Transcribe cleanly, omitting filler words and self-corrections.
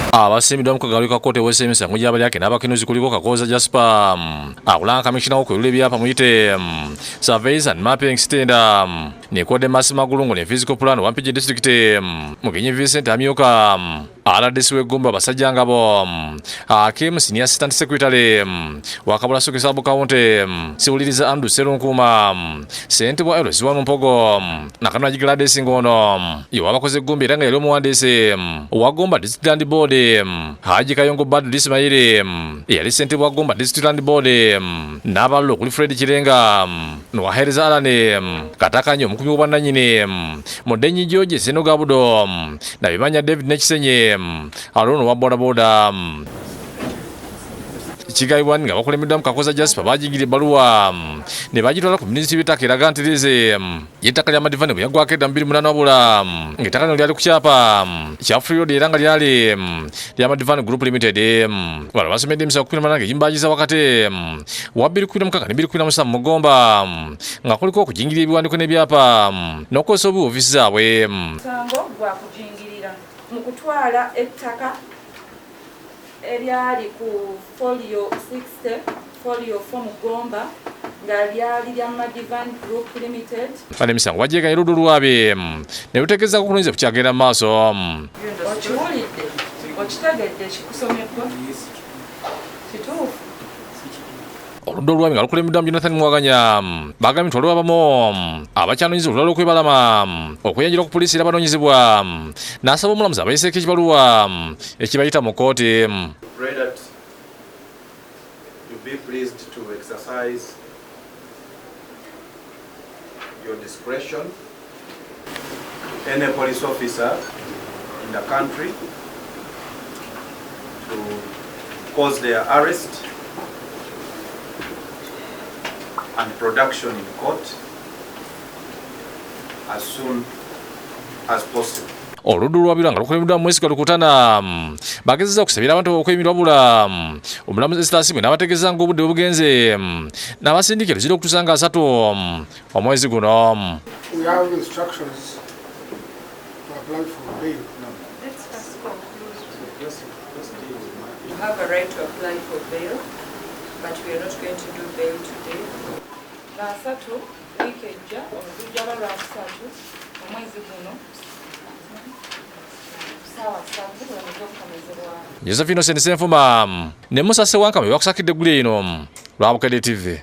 Abasimbiddwa mu kagalo ka kkooti ewozesa emisango gy'abalyake nabakenuzi kuliko Kakoza Jasper akulanga kamishina w'okulula ebyapa muyite surveys and mapping stand Nicodemus Magulungu ne physical plan Wampigi district Mugenyi Vincent amyuka RDC we Gomba basajja ngabo Kim senior assistant secretary wakabula sokesa County siwuliriza Andu Serunkuma Sentebwa Eros wano mpogo nakanwa Gladys Ngono abakoze Gomba era nga yali omuwandiisi wa Gomba District Land Board Haji Kayongo Badu Dismaili yali ssentebe wa Gomba District Land Board n'abalala okuli Fred Kirenga n'owahereza Alane Katakanyo omukumi w'obwannannyini Mudenyi George Senogabudo Nabimanya David Nekisenye Alono wa bodaboda Chigaiwan nga bakulemedwa mu Kakoza Jasper bajingirira ebbaluwa ne bagitwala ku minisitule y'ettaka eraga nti lize y'ettaka lya Madvani bwe yaggwako edda 28 wabula ng'ettaka lino lyali ku kyapa kya Free Road era nga lyali lya Madvani Group Limited wano basomedde emisa okupima nange ekimbagiza wakati wa 2016 ne 2017 mu Gomba nga kuliko okujingirira ebiwandiiko n'ebyapa n'okozesa obuwoofiisi zaabwe musango gwa kujjingirira mu kutwala ettaka eryali ku folio 60 folio 4 mu Gomba nga lyali lya Madhivaani Group Limited. Bano emisango wagyeganya luddu lwabe ne lutegeeza kulunze kukyagenda mu maaso. Okiwulidde? Okitegedde kikusomeddwa? Kituufu? Oludda olwami nga lukulembeddwa mu Jonathan Mwaganya bagambye nti waliwo abamu abakyanoonyeza olulala okwebalama okweyanjira ku poliisi era banoonyezebwa n'asaba omulamuzi abayiseeko ekibaluwa ekibayita mu kkooti. Be pleased to exercise your discretion. Any police officer in the country to cause their arrest and production in court as soon as possible. Oluddu lwabira nga lukulembeddwa mu mwezi Galukutana bagezezza okusabira abantu okweyimirwa wabula omulamuzi Esther Asiimwe n'abategeeza ng'obudde bugenze n'abasindikira Luzira okutuusa nga 3 omwezi guno. We have instructions to apply for bail. Let's just conclude. You have a right to apply for bail, but we are not going to do bail today. Lwasatu wiiki ejja olujjaba lwakusatu omwezi guno Josephine Senfuma ne Musa Sewanka bwe bakusakidde eggulu eno lwa Bukedde TV.